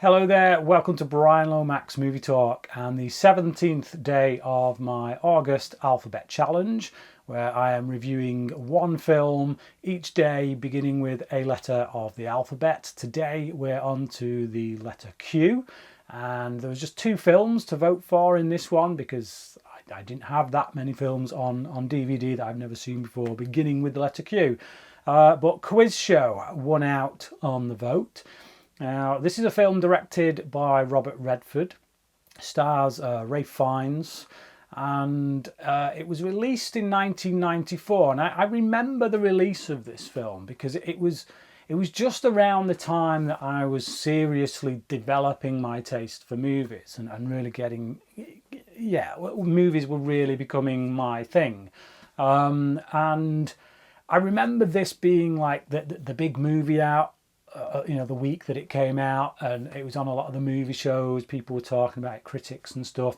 Hello there, welcome to Bryan Lomax Movie Talk and the 17th day of my August Alphabet Challenge, where I am reviewing one film each day beginning with a letter of the alphabet. Today we're on to the letter Q, and there was just two films to vote for in this one because I didn't have that many films on DVD that I've never seen before beginning with the letter Q. But Quiz Show won out on the vote. Now, this is a film directed by Robert Redford, stars Ralph Fiennes, and it was released in 1994. And I remember the release of this film because it was just around the time that I was seriously developing my taste for movies and really getting, movies were really becoming my thing. And I remember this being like the big movie out. The week that it came out, and it was on a lot of the movie shows. People were talking about it, critics and stuff.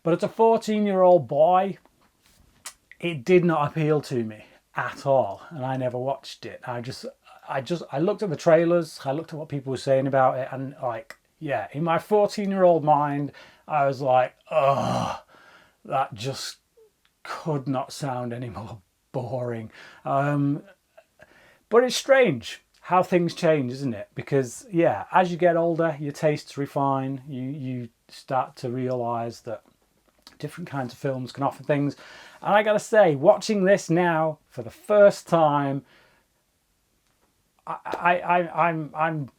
But as a 14-year-old boy, it did not appeal to me at all, and I never watched it. I looked at the trailers, I looked at what people were saying about it, and in my 14-year-old mind, I was like, oh, that just could not sound any more boring. But it's strange how things change, isn't it? Because as you get older, your tastes refine. You start to realise that different kinds of films can offer things. And I gotta say, watching this now for the first time, I'm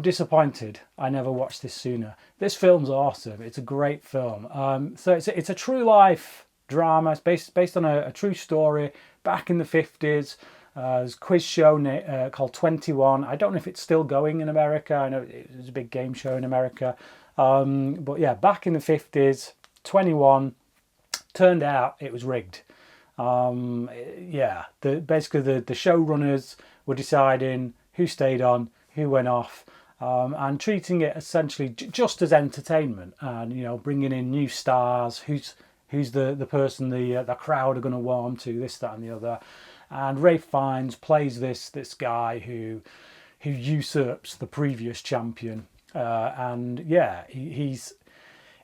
disappointed. I never watched this sooner. This film's awesome. It's a great film. So it's a true life drama. It's based on a true story back in the 50s. There's a quiz show called 21. I don't know if it's still going in America. I know it was a big game show in America. But back in the 50s, 21, turned out it was rigged. Basically the showrunners were deciding who stayed on, who went off, and treating it essentially just as entertainment, and bringing in new stars, who's the person the crowd are going to warm to, this, that, and the other. And Ralph Fiennes plays this guy who usurps the previous champion,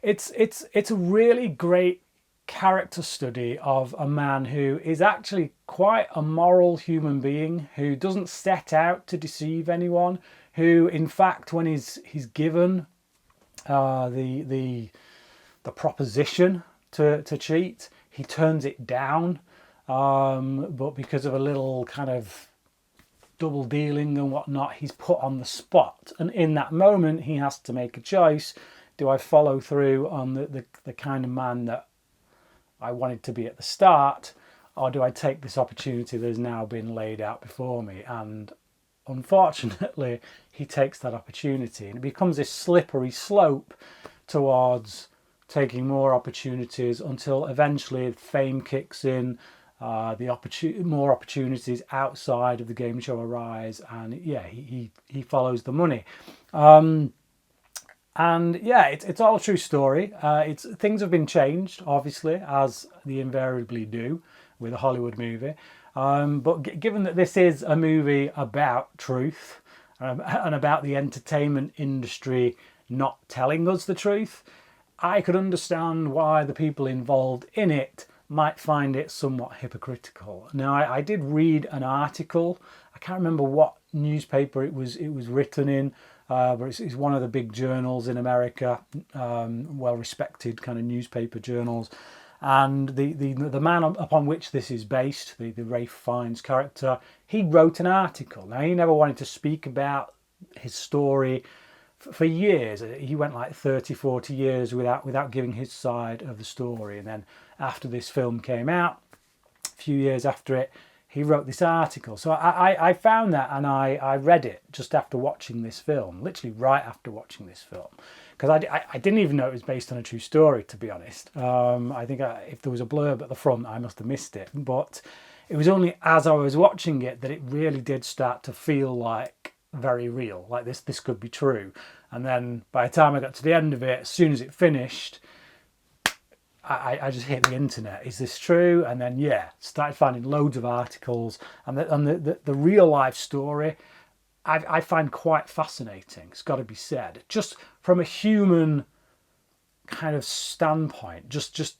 it's a really great character study of a man who is actually quite a moral human being, who doesn't set out to deceive anyone, who in fact when he's given the proposition to cheat, he turns it down. But because of a little kind of double dealing and whatnot, he's put on the spot. And in that moment, he has to make a choice. Do I follow through on the kind of man that I wanted to be at the start? Or do I take this opportunity that has now been laid out before me? And unfortunately, he takes that opportunity. And it becomes this slippery slope towards taking more opportunities until eventually fame kicks in. More opportunities outside of the game show arise, and he follows the money, it's all a true story. Things have been changed, obviously, as they invariably do with a Hollywood movie, but given that this is a movie about truth and about the entertainment industry not telling us the truth, I could understand why the people involved in it might find it somewhat hypocritical. Now, I did read an article. I can't remember what newspaper it was written in, but it's one of the big journals in America, well-respected kind of newspaper journals. And the man upon which this is based, the Ralph Fiennes character, he wrote an article. Now, he never wanted to speak about his story for years. He went like 30, 40 years without giving his side of the story. And then after this film came out, a few years after it, he wrote this article. So I found that, and I read it just after watching this film, literally right after watching this film. Because I didn't even know it was based on a true story, to be honest. I think if there was a blurb at the front, I must have missed it. But it was only as I was watching it that it really did start to feel like very real, like this could be true. And then by the time I got to the end of it, as soon as it finished, I just hit the internet. Is this true? And then started finding loads of articles, and the real life story I find quite fascinating. It's got to be said, just from a human kind of standpoint. Just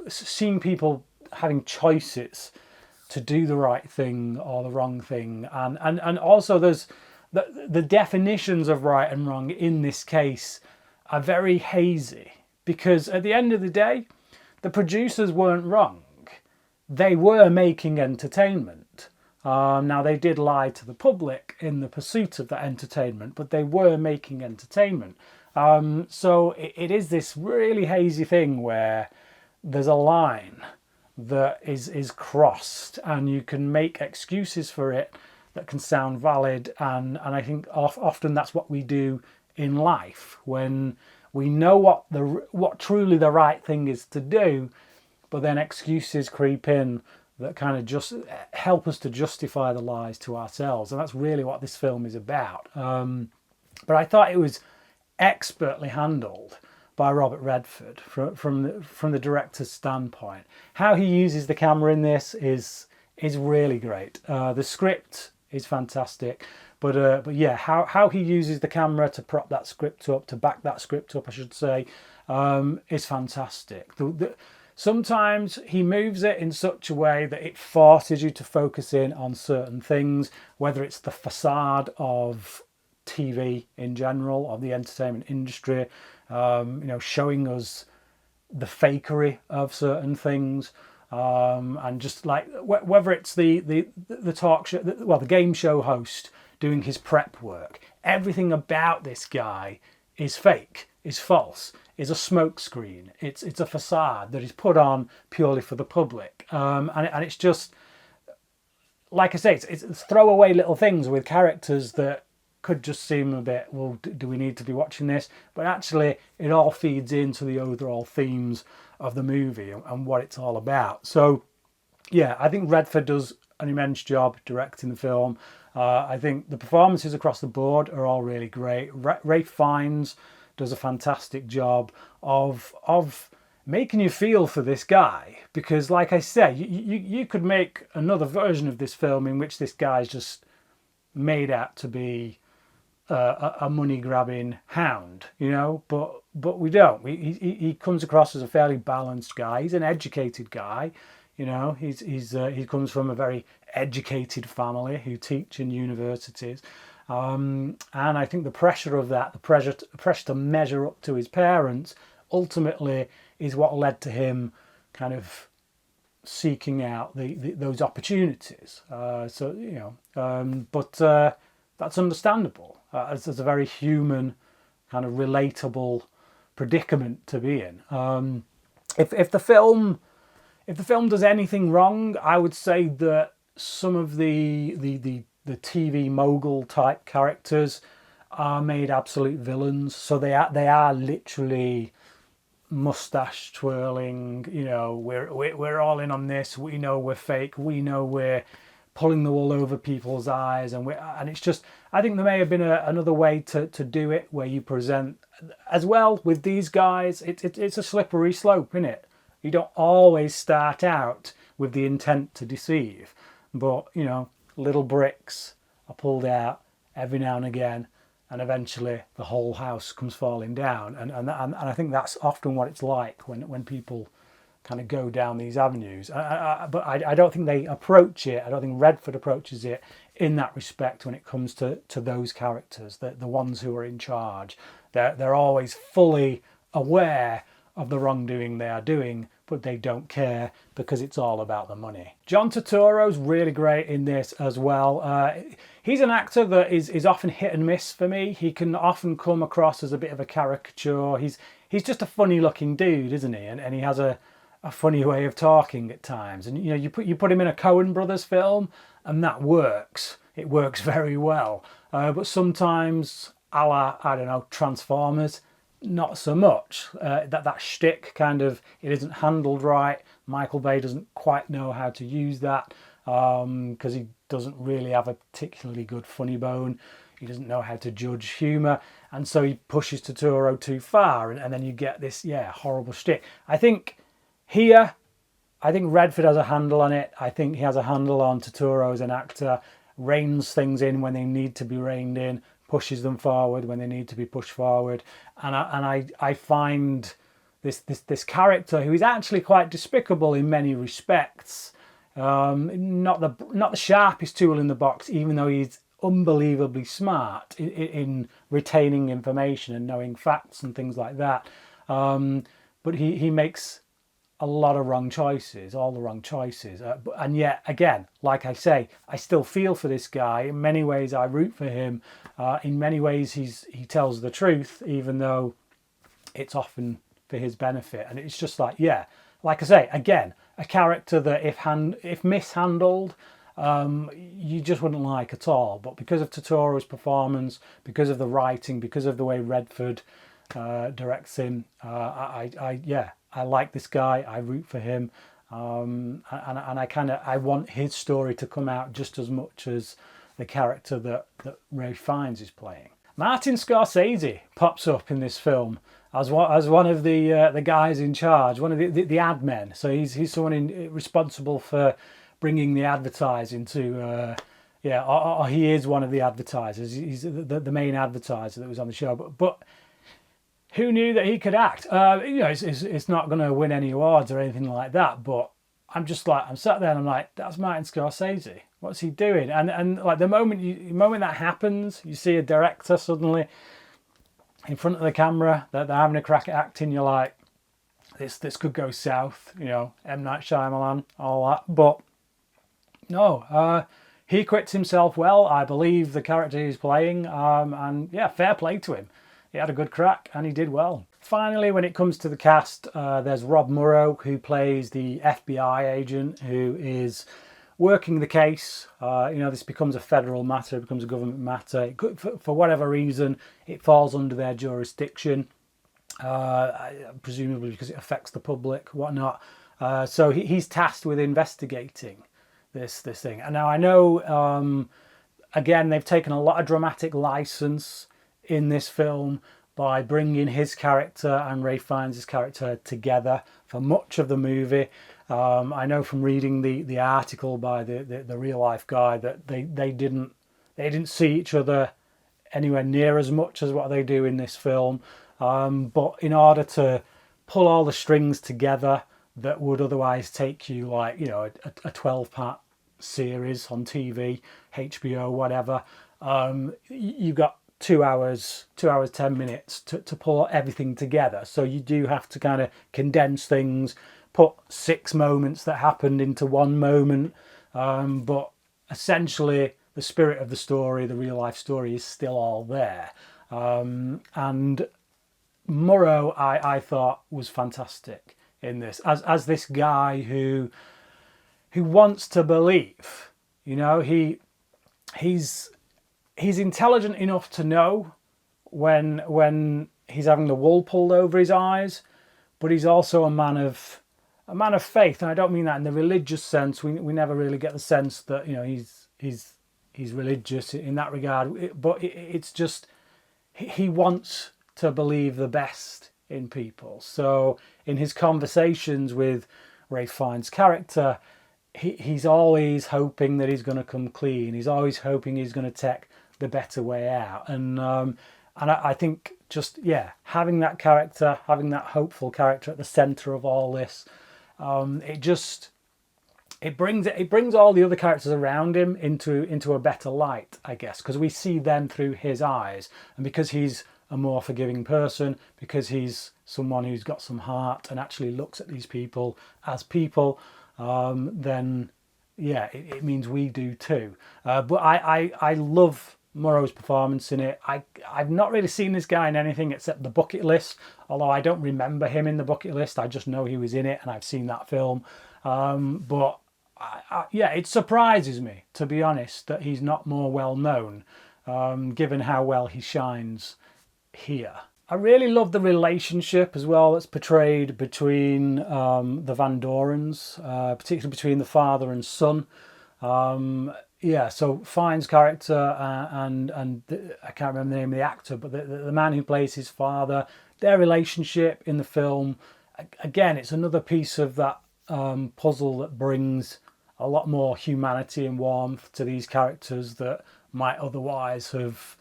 seeing people having choices to do the right thing or the wrong thing, and also there's the definitions of right and wrong in this case are very hazy, because at the end of the day, the producers weren't wrong. They were making entertainment. Now, they did lie to the public in the pursuit of that entertainment, but they were making entertainment. So it is this really hazy thing where there's a line that is crossed, and you can make excuses for it that can sound valid. And I think often that's what we do in life when we know what truly the right thing is to do, but then excuses creep in that kind of just help us to justify the lies to ourselves. And that's really what this film is about. But I thought it was expertly handled by Robert Redford from the director's standpoint. How he uses the camera in this is really great. The script is fantastic, but yeah, how he uses the camera to prop that script up, to back that script up, I should say, is fantastic. Sometimes he moves it in such a way that it forces you to focus in on certain things, whether it's the facade of TV in general, of the entertainment industry, showing us the fakery of certain things, and just like whether it's the talk show, the game show host doing his prep work. Everything about this guy is fake, is false, is a smokescreen. It's a facade that is put on purely for the public, and it's just, like I say, it's throwaway little things with characters that could just seem a bit, well, do we need to be watching this? But actually, it all feeds into the overall themes of the movie and what it's all about. So, yeah, I think Redford does an immense job directing the film. I think the performances across the board are all really great. Ralph Fiennes does a fantastic job of making you feel for this guy, because, like I say, you could make another version of this film in which this guy's just made out to be a money grabbing hound, but we don't. He comes across as a fairly balanced guy. He's an educated guy, he comes from a very educated family who teach in universities, and I think the pressure of that, the pressure to measure up to his parents, ultimately is what led to him kind of seeking out those opportunities. But that's understandable. It's a very human, kind of relatable predicament to be in. If the film does anything wrong, I would say that some of the TV mogul type characters are made absolute villains. So they are literally mustache twirling. We're all in on this. We know we're fake. We know we're pulling the wool over people's eyes, and it's just, I think there may have been another way to do it, where you present as well with these guys. It's a slippery slope, isn't it? You don't always start out with the intent to deceive, but little bricks are pulled out every now and again, and eventually the whole house comes falling down. And I think that's often what it's like when people kind of go down these avenues. But I don't think they approach it. I don't think Redford approaches it in that respect when it comes to those characters, the ones who are in charge. They're always fully aware of the wrongdoing they are doing, but they don't care because it's all about the money. John Turturro's really great in this as well. He's an actor that is often hit and miss for me. He can often come across as a bit of a caricature. He's just a funny looking dude, isn't he? And he has a funny way of talking at times. And you put him in a Coen Brothers film, and that works. It works very well. But sometimes, a la, I don't know, Transformers, not so much. That shtick kind of, it isn't handled right. Michael Bay doesn't quite know how to use that, because he doesn't really have a particularly good funny bone. He doesn't know how to judge humour, and so he pushes Turturro too far, and then you get this horrible shtick. I think Redford has a handle on it. I think he has a handle on Turturro as an actor. reins things in when they need to be reined in, pushes them forward when they need to be pushed forward. And I find this character who is actually quite despicable in many respects, not the sharpest tool in the box, even though he's unbelievably smart in retaining information and knowing facts and things like that. But he makes a lot of wrong choices, all the wrong choices. And yet, again, like I say, I still feel for this guy. In many ways, I root for him. In many ways, he tells the truth, even though it's often for his benefit. And it's just like, yeah, like I say, again, a character that if mishandled, you just wouldn't like at all. But because of Turturro's performance, because of the writing, because of the way Redford directs him, I like this guy. I root for him, and I want his story to come out just as much as the character that Ralph Fiennes is playing. Martin Scorsese pops up in this film as one of the guys in charge, one of the ad men. So he's someone responsible for bringing the advertising to. Or he is one of the advertisers. He's the main advertiser that was on the show, but who knew that he could act? It's not going to win any awards or anything like that, but I'm sat there and I'm like, that's Martin Scorsese. What's he doing? And like the moment that happens, you see a director suddenly in front of the camera that they're having a crack at acting. You're like, this could go south. M. Night Shyamalan, all that. But no, he quits himself well. I believe the character he's playing, and yeah, fair play to him. He had a good crack and he did well. Finally, when it comes to the cast, there's Rob Morrow, who plays the FBI agent who is working the case. This becomes a federal matter, it becomes a government matter. For whatever reason, it falls under their jurisdiction, presumably because it affects the public, whatnot. So he's tasked with investigating this thing. And now I know, again, they've taken a lot of dramatic license in this film by bringing his character and Ralph Fiennes' character together for much of the movie. I know from reading the article by the real life guy that they didn't see each other anywhere near as much as what they do in this film. But in order to pull all the strings together that would otherwise take you like a 12-part series on TV, HBO, whatever, you got 2 hours 10 minutes to pull everything together. So you do have to kind of condense things, put 6 moments that happened into 1 moment, but essentially the spirit of the story, the real life story, is still all there. And Morrow, I thought, was fantastic in this as this guy who wants to believe. He's intelligent enough to know when he's having the wool pulled over his eyes, but he's also a man of faith, and I don't mean that in the religious sense. We never really get the sense that he's religious in that regard, but it's just he wants to believe the best in people. So in his conversations with Ralph Fiennes' character, he's always hoping that he's going to come clean. He's always hoping he's going to take the better way out. And I think just, having that character, having that hopeful character at the centre of all this, it brings all the other characters around him into a better light, I guess, because we see them through his eyes. And because he's a more forgiving person, because he's someone who's got some heart and actually looks at these people as people, then it means we do too. But I love Morrow's performance in it. I've not really seen this guy in anything except The Bucket List, although I don't remember him in The Bucket List. I just know he was in it and I've seen that film. But it surprises me, to be honest, that he's not more well known, given how well he shines here. I really love the relationship as well that's portrayed between the Van Dorens, particularly between the father and son. So Fiennes' character and I can't remember the name of the actor, but the man who plays his father, their relationship in the film, again, it's another piece of that puzzle that brings a lot more humanity and warmth to these characters that might otherwise have,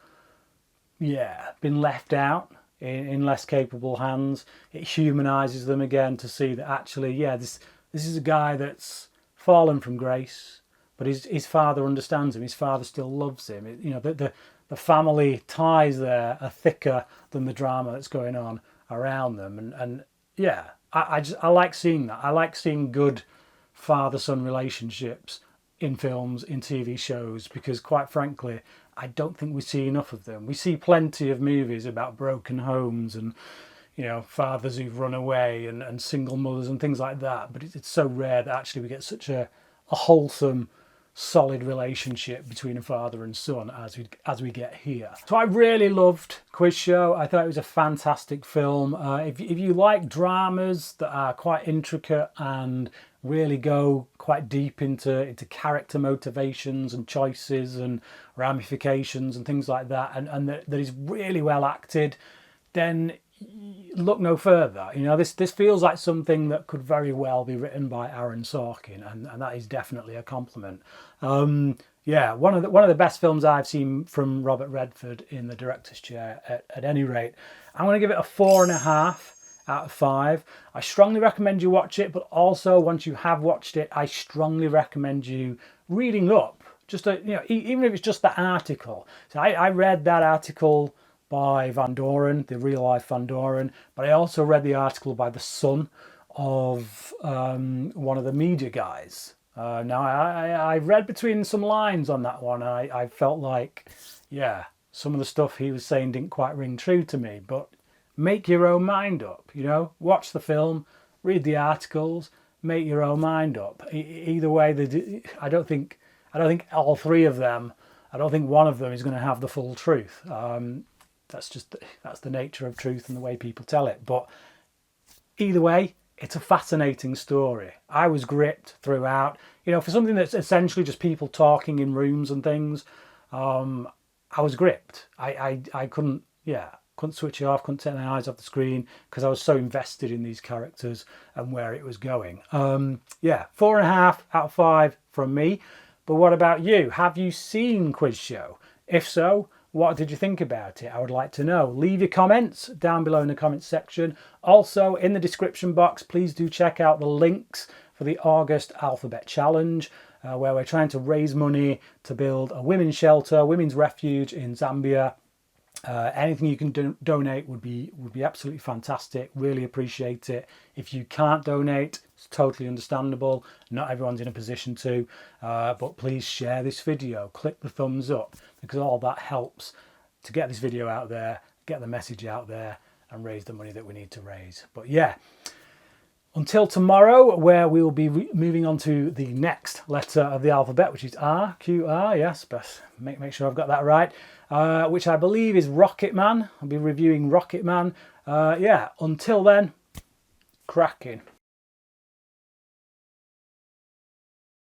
been left out in less capable hands. It humanises them again to see that actually, this is a guy that's fallen from grace, but his father understands him. His father still loves him. The family ties there are thicker than the drama that's going on around them. And I like seeing that. I like seeing good father-son relationships in films, in TV shows, because quite frankly, I don't think we see enough of them. We see plenty of movies about broken homes and, fathers who've run away and single mothers and things like that. But it's so rare that actually we get such a wholesome, solid relationship between a father and son as we get here. So I really loved Quiz Show. I thought it was a fantastic film. If you like dramas that are quite intricate and really go quite deep into character motivations and choices and ramifications and things like that, and that is really well acted, then look no further. This feels like something that could very well be written by Aaron Sorkin, and that is definitely a compliment. One of the best films I've seen from Robert Redford in the director's chair at any rate. I'm going to give it a 4.5 out of 5. I strongly recommend you watch it, but also once you have watched it, I strongly recommend you reading up. Just even if it's just the article. So I read that article by Van Doren, the real life Van Doren, but I also read the article by the son of one of the media guys. Now I read between some lines on that one. I felt like, some of the stuff he was saying didn't quite ring true to me, but make your own mind up, watch the film, read the articles, make your own mind up. Either way, I don't think all three of them, I don't think one of them is going to have the full truth. That's the nature of truth and the way people tell it. But either way, it's a fascinating story. I was gripped throughout. For something that's essentially just people talking in rooms and things, I was gripped. I couldn't switch it off, couldn't take my eyes off the screen because I was so invested in these characters and where it was going. 4.5 out of 5 from me. But what about you? Have you seen Quiz Show? If so, what did you think about it? I would like to know. Leave your comments down below in the comments section. Also, in the description box, please do check out the links for the August Alphabet Challenge, where we're trying to raise money to build a women's shelter, women's refuge in Zambia. Anything you can donate would be absolutely fantastic. Really appreciate it. If you can't donate, it's totally understandable. Not everyone's in a position to, but please share this video. Click the thumbs up because all that helps to get this video out there, get the message out there, and raise the money that we need to raise. But until tomorrow, where we will be moving on to the next letter of the alphabet, which is R, Q, R, yes, but make sure I've got that right, which I believe is Rocket Man. I'll be reviewing Rocket Man. Until then, cracking.